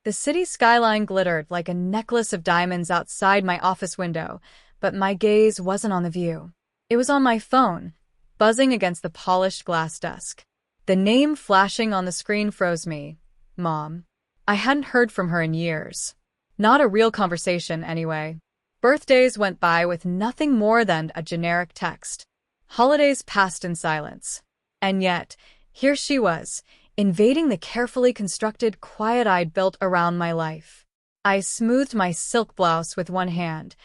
The city skyline glittered like a necklace of diamonds outside my office window, but my gaze wasn't on the view. It was on my phone, buzzing against the polished glass desk. The name flashing on the screen froze me. Mom. I hadn't heard from her in years. Not a real conversation, anyway. Birthdays went by with nothing more than a generic text. Holidays passed in silence. And yet, here she was, invading the carefully constructed quiet I'd built around my life. I smoothed my silk blouse with one hand,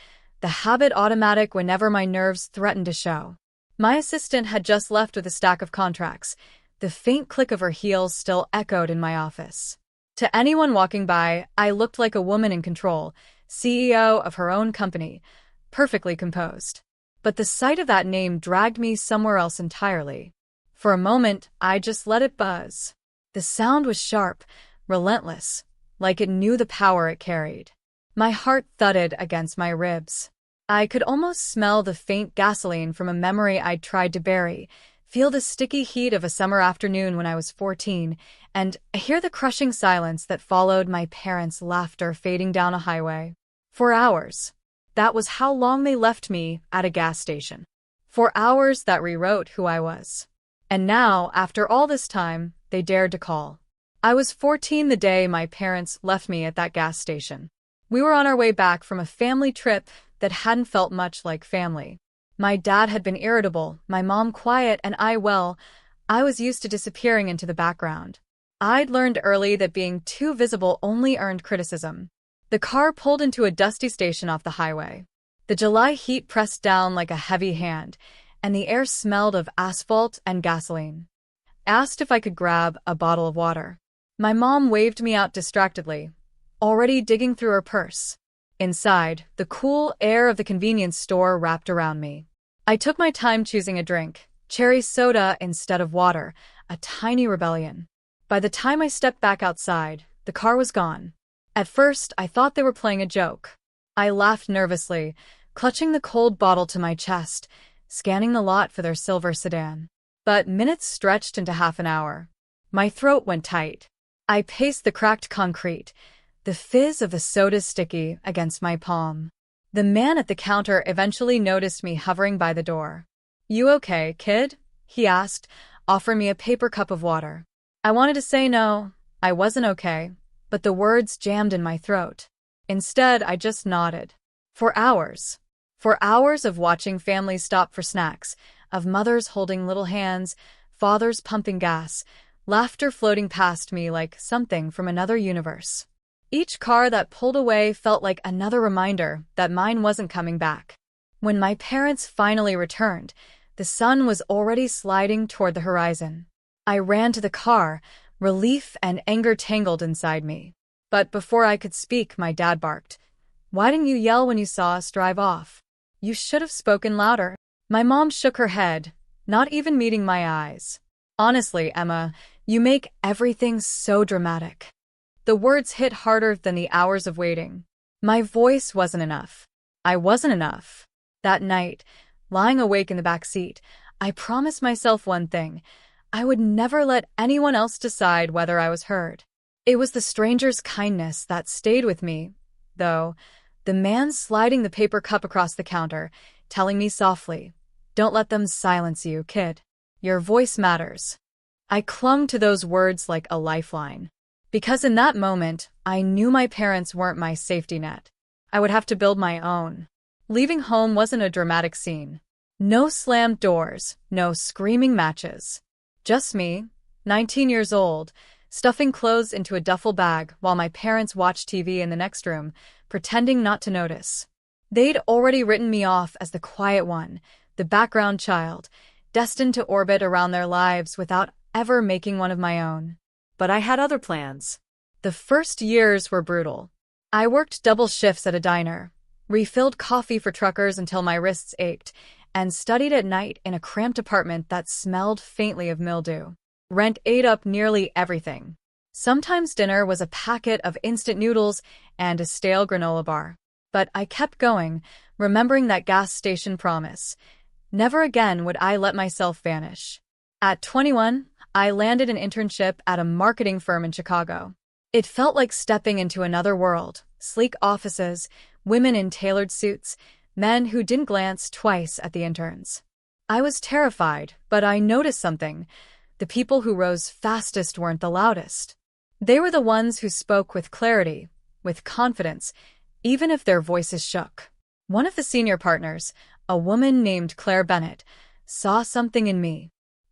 the habit automatic whenever my nerves threatened to show. My assistant had just left with a stack of contracts. The faint click of her heels still echoed in my office. To anyone walking by, I looked like a woman in control, CEO of her own company, perfectly composed. But the sight of that name dragged me somewhere else entirely. For a moment, I just let it buzz. The sound was sharp, relentless, like it knew the power it carried. My heart thudded against my ribs. I could almost smell the faint gasoline from a memory I'd tried to bury, feel the sticky heat of a summer afternoon when I was 14, and hear the crushing silence that followed my parents' laughter fading down a highway. 4 hours. That was how long they left me at a gas station. 4 hours that rewrote who I was. And now, after all this time, they dared to call. I was 14 the day my parents left me at that gas station. We were on our way back from a family trip that hadn't felt much like family. My dad had been irritable, my mom quiet, and I was used to disappearing into the background. I'd learned early that being too visible only earned criticism. The car pulled into a dusty station off the highway. The July heat pressed down like a heavy hand, and the air smelled of asphalt and gasoline. Asked if I could grab a bottle of water. My mom waved me out distractedly, already digging through her purse. Inside, the cool air of the convenience store wrapped around me. I took my time choosing a drink, cherry soda instead of water, a tiny rebellion. By the time I stepped back outside, the car was gone. At first, I thought they were playing a joke. I laughed nervously, clutching the cold bottle to my chest, scanning the lot for their silver sedan. But minutes stretched into half an hour. My throat went tight. I paced the cracked concrete, the fizz of the soda sticky against my palm. The man at the counter eventually noticed me hovering by the door. "You okay, kid?" he asked, offering me a paper cup of water. I wanted to say no, I wasn't okay, but the words jammed in my throat. Instead, I just nodded. For hours. For hours of watching families stop for snacks, of mothers holding little hands, fathers pumping gas, laughter floating past me like something from another universe. Each car that pulled away felt like another reminder that mine wasn't coming back. When my parents finally returned, the sun was already sliding toward the horizon. I ran to the car, relief and anger tangled inside me. But before I could speak, my dad barked. "Why didn't you yell when you saw us drive off? You should have spoken louder." My mom shook her head, not even meeting my eyes. "Honestly, Emma, you make everything so dramatic." The words hit harder than the hours of waiting. My voice wasn't enough. I wasn't enough. That night, lying awake in the back seat, I promised myself one thing. I would never let anyone else decide whether I was heard. It was the stranger's kindness that stayed with me, though. The man sliding the paper cup across the counter, telling me softly, "Don't let them silence you, kid. Your voice matters." I clung to those words like a lifeline. Because in that moment, I knew my parents weren't my safety net. I would have to build my own. Leaving home wasn't a dramatic scene. No slammed doors, no screaming matches. Just me, 19 years old, stuffing clothes into a duffel bag while my parents watched TV in the next room, pretending not to notice. They'd already written me off as the quiet one, the background child, destined to orbit around their lives without ever making one of my own. But I had other plans. The first years were brutal. I worked double shifts at a diner, refilled coffee for truckers until my wrists ached, and studied at night in a cramped apartment that smelled faintly of mildew. Rent ate up nearly everything. Sometimes dinner was a packet of instant noodles and a stale granola bar. But I kept going, remembering that gas station promise. Never again would I let myself vanish. At 21, I landed an internship at a marketing firm in Chicago. It felt like stepping into another world. Sleek offices, women in tailored suits, men who didn't glance twice at the interns. I was terrified, but I noticed something. The people who rose fastest weren't the loudest. They were the ones who spoke with clarity, with confidence, even if their voices shook. One of the senior partners, a woman named Claire Bennett, saw something in me.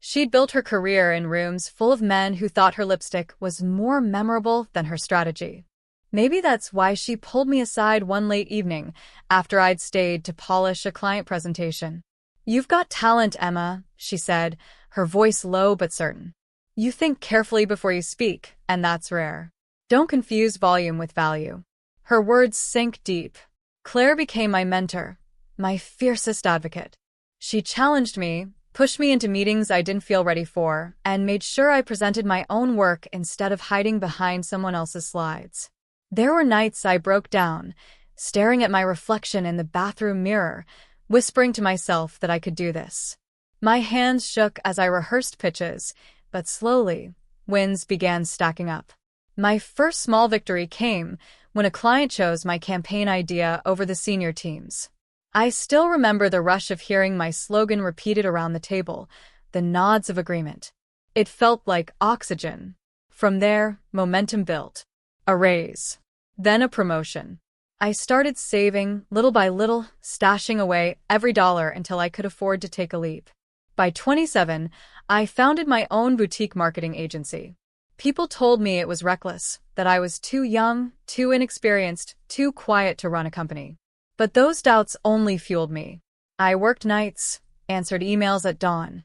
She'd built her career in rooms full of men who thought her lipstick was more memorable than her strategy. Maybe that's why she pulled me aside one late evening after I'd stayed to polish a client presentation. "You've got talent, Emma," she said, her voice low but certain. "You think carefully before you speak, and that's rare. Don't confuse volume with value." Her words sank deep. Claire became my mentor, my fiercest advocate. She challenged me, pushed me into meetings I didn't feel ready for, and made sure I presented my own work instead of hiding behind someone else's slides. There were nights I broke down, staring at my reflection in the bathroom mirror, whispering to myself that I could do this. My hands shook as I rehearsed pitches, but slowly, wins began stacking up. My first small victory came when a client chose my campaign idea over the senior team's. I still remember the rush of hearing my slogan repeated around the table, the nods of agreement. It felt like oxygen. From there, momentum built. A raise. Then a promotion. I started saving, little by little, stashing away every dollar until I could afford to take a leap. By 27, I founded my own boutique marketing agency. People told me it was reckless, that I was too young, too inexperienced, too quiet to run a company. But those doubts only fueled me. I worked nights, answered emails at dawn,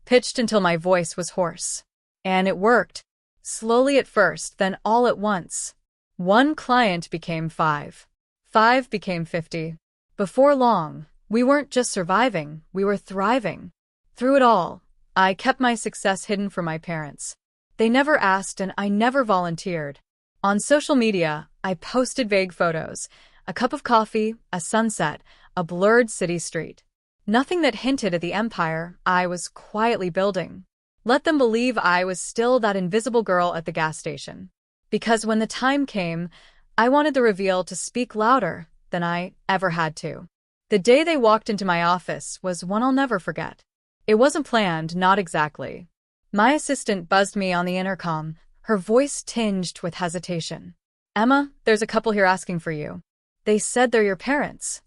pitched until my voice was hoarse. And it worked. Slowly at first, then all at once. One client became 5. 5 became 50. Before long, we weren't just surviving, we were thriving. Through it all, I kept my success hidden from my parents. They never asked and I never volunteered. On social media, I posted vague photos. A cup of coffee, a sunset, a blurred city street. Nothing that hinted at the empire I was quietly building. Let them believe I was still that invisible girl at the gas station. Because when the time came, I wanted the reveal to speak louder than I ever had to. The day they walked into my office was one I'll never forget. It wasn't planned, not exactly. My assistant buzzed me on the intercom, her voice tinged with hesitation. "Emma, there's a couple here asking for you. They said they're your parents."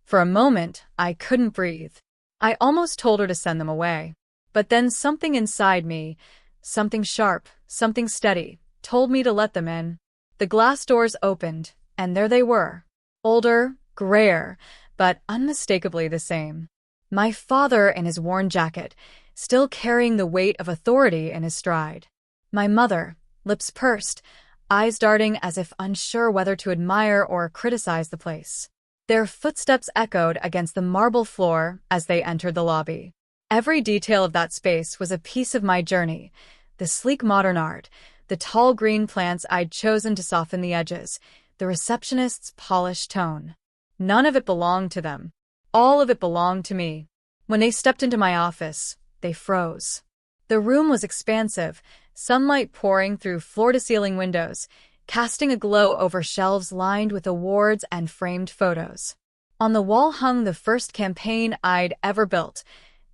For a moment, I couldn't breathe. I almost told her to send them away. But then something inside me, something sharp, something steady, told me to let them in. The glass doors opened, and there they were. Older, grayer, but unmistakably the same. My father in his worn jacket, still carrying the weight of authority in his stride. My mother, lips pursed, eyes darting as if unsure whether to admire or criticize the place. Their footsteps echoed against the marble floor as they entered the lobby. Every detail of that space was a piece of my journey. The sleek modern art, the tall green plants I'd chosen to soften the edges, the receptionist's polished tone. None of it belonged to them. All of it belonged to me. When they stepped into my office, they froze. The room was expansive, sunlight pouring through floor-to-ceiling windows, casting a glow over shelves lined with awards and framed photos. On the wall hung the first campaign I'd ever built,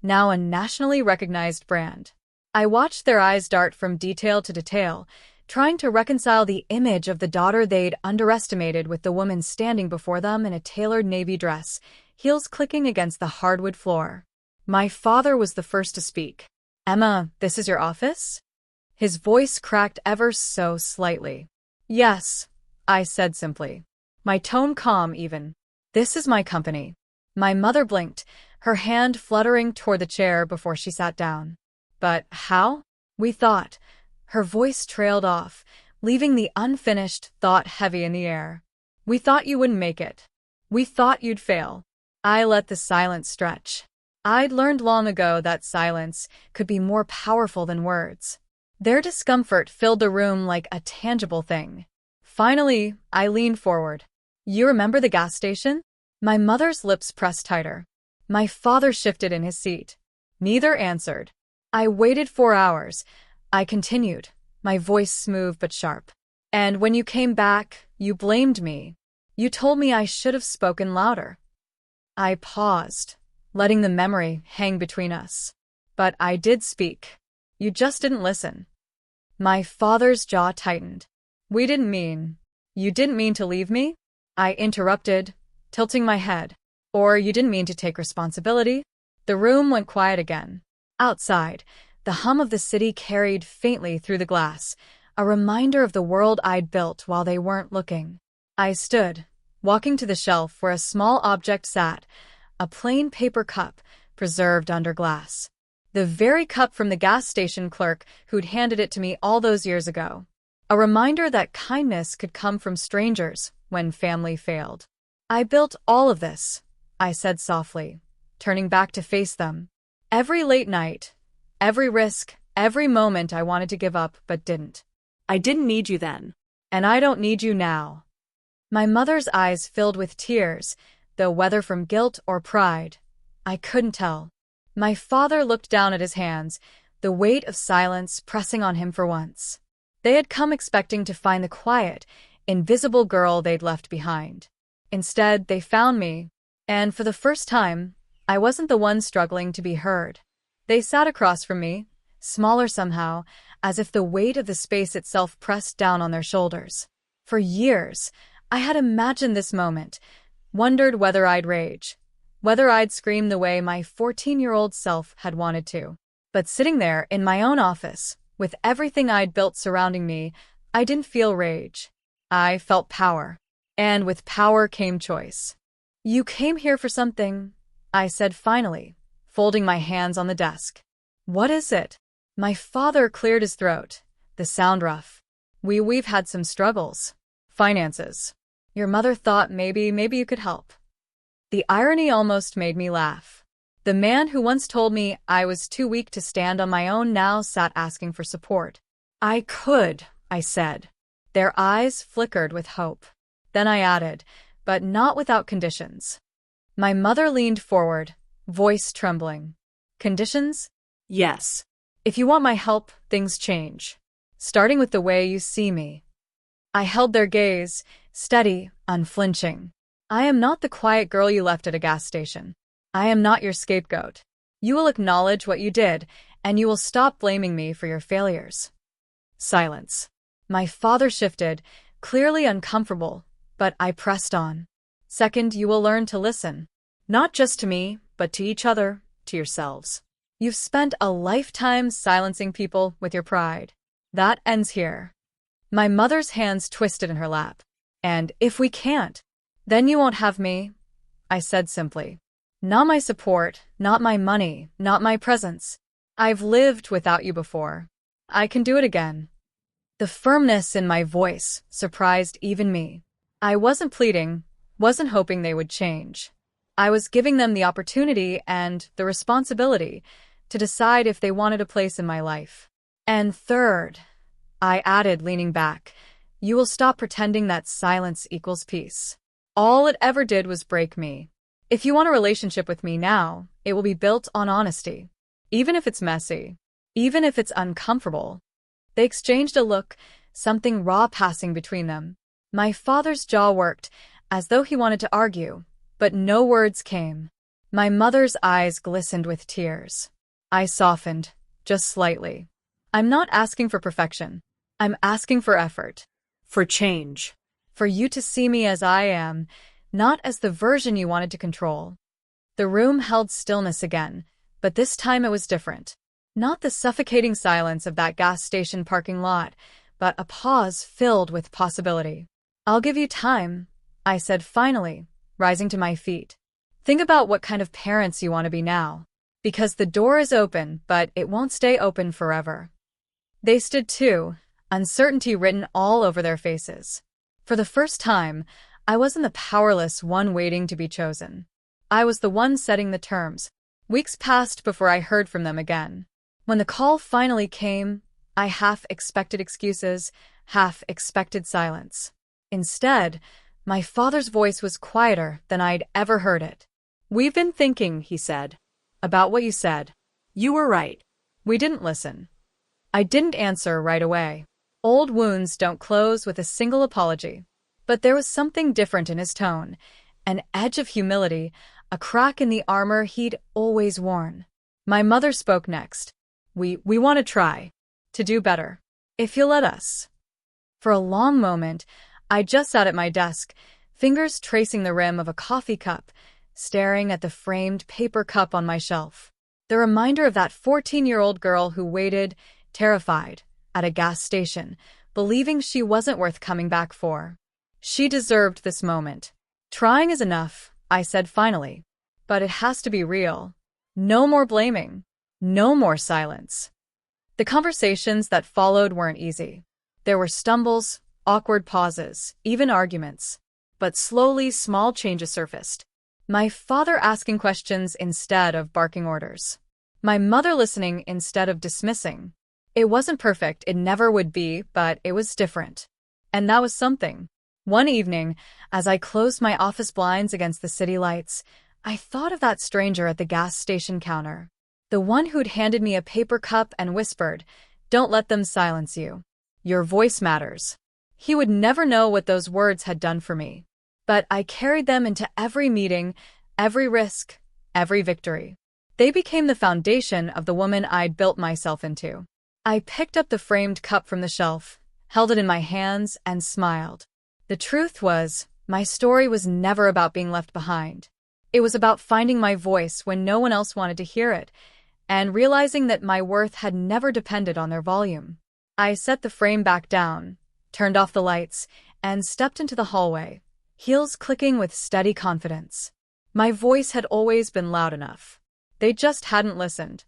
now a nationally recognized brand. I watched their eyes dart from detail to detail, trying to reconcile the image of the daughter they'd underestimated with the woman standing before them in a tailored navy dress, heels clicking against the hardwood floor. My father was the first to speak. "Emma, this is your office?" His voice cracked ever so slightly. "Yes," I said simply, my tone calm even. "This is my company." My mother blinked, her hand fluttering toward the chair before she sat down. "But how?" "We thought." Her voice trailed off, leaving the unfinished thought heavy in the air. "We thought you wouldn't make it. We thought you'd fail." I let the silence stretch. I'd learned long ago that silence could be more powerful than words. Their discomfort filled the room like a tangible thing. Finally, I leaned forward. "You remember the gas station?" My mother's lips pressed tighter. My father shifted in his seat. Neither answered. I waited 4 hours. I continued, my voice smooth but sharp. And when you came back, you blamed me. You told me I should have spoken louder. I paused, letting the memory hang between us. But I did speak. You just didn't listen. My father's jaw tightened. You didn't mean to leave me? I interrupted, tilting my head. Or you didn't mean to take responsibility? The room went quiet again. Outside, the hum of the city carried faintly through the glass, a reminder of the world I'd built while they weren't looking. I stood, walking to the shelf where a small object sat, a plain paper cup preserved under glass. The very cup from the gas station clerk who'd handed it to me all those years ago. A reminder that kindness could come from strangers when family failed. I built all of this, I said softly, turning back to face them. Every late night, every risk, every moment I wanted to give up but didn't. I didn't need you then. And I don't need you now. My mother's eyes filled with tears, though whether from guilt or pride, I couldn't tell. My father looked down at his hands, the weight of silence pressing on him for once. They had come expecting to find the quiet, invisible girl they'd left behind. Instead, they found me, and for the first time, I wasn't the one struggling to be heard. They sat across from me, smaller somehow, as if the weight of the space itself pressed down on their shoulders. For years, I had imagined this moment, wondered whether I'd rage, whether I'd scream the way my 14-year-old self had wanted to. But sitting there in my own office, with everything I'd built surrounding me, I didn't feel rage. I felt power. And with power came choice. You came here for something, I said finally, folding my hands on the desk. What is it? My father cleared his throat, the sound rough. We've had some struggles. Finances. Your mother thought maybe you could help. The irony almost made me laugh. The man who once told me I was too weak to stand on my own now sat asking for support. I could, I said. Their eyes flickered with hope. Then I added, but not without conditions. My mother leaned forward, voice trembling. Conditions? Yes. If you want my help, things change. Starting with the way you see me. I held their gaze, steady, unflinching. I am not the quiet girl you left at a gas station. I am not your scapegoat. You will acknowledge what you did, and you will stop blaming me for your failures. Silence. My father shifted, clearly uncomfortable, but I pressed on. Second, you will learn to listen. Not just to me, but to each other, to yourselves. You've spent a lifetime silencing people with your pride. That ends here. My mother's hands twisted in her lap. And if we can't, then you won't have me, I said simply. Not my support, not my money, not my presence. I've lived without you before. I can do it again. The firmness in my voice surprised even me. I wasn't pleading, wasn't hoping they would change. I was giving them the opportunity and the responsibility to decide if they wanted a place in my life. And third, I added, leaning back, you will stop pretending that silence equals peace. All it ever did was break me. If you want a relationship with me now, it will be built on honesty. Even if it's messy. Even if it's uncomfortable. They exchanged a look, something raw passing between them. My father's jaw worked, as though he wanted to argue, but no words came. My mother's eyes glistened with tears. I softened, just slightly. I'm not asking for perfection. I'm asking for effort. For change. For you to see me as I am, not as the version you wanted to control. The room held stillness again, but this time it was different. Not the suffocating silence of that gas station parking lot, but a pause filled with possibility. I'll give you time, I said finally, rising to my feet. Think about what kind of parents you want to be now. Because the door is open, but it won't stay open forever. They stood too, uncertainty written all over their faces. For the first time, I wasn't the powerless one waiting to be chosen. I was the one setting the terms. Weeks passed before I heard from them again. When the call finally came, I half expected excuses, half expected silence. Instead, my father's voice was quieter than I'd ever heard it. We've been thinking, he said, about what you said. You were right. We didn't listen. I didn't answer right away. Old wounds don't close with a single apology. But there was something different in his tone, an edge of humility, a crack in the armor he'd always worn. My mother spoke next. We want to try to do better, if you'll let us. For a long moment, I just sat at my desk, fingers tracing the rim of a coffee cup, staring at the framed paper cup on my shelf. The reminder of that 14-year-old girl who waited, terrified, at a gas station, believing she wasn't worth coming back for. She deserved this moment. Trying is enough, I said finally. But it has to be real. No more blaming. No more silence. The conversations that followed weren't easy. There were stumbles, awkward pauses, even arguments. But slowly, small changes surfaced. My father asking questions instead of barking orders. My mother listening instead of dismissing. It wasn't perfect, it never would be, but it was different. And that was something. One evening, as I closed my office blinds against the city lights, I thought of that stranger at the gas station counter. The one who'd handed me a paper cup and whispered, "Don't let them silence you. Your voice matters." He would never know what those words had done for me. But I carried them into every meeting, every risk, every victory. They became the foundation of the woman I'd built myself into. I picked up the framed cup from the shelf, held it in my hands, and smiled. The truth was, my story was never about being left behind. It was about finding my voice when no one else wanted to hear it, and realizing that my worth had never depended on their volume. I set the frame back down, turned off the lights, and stepped into the hallway, heels clicking with steady confidence. My voice had always been loud enough. They just hadn't listened.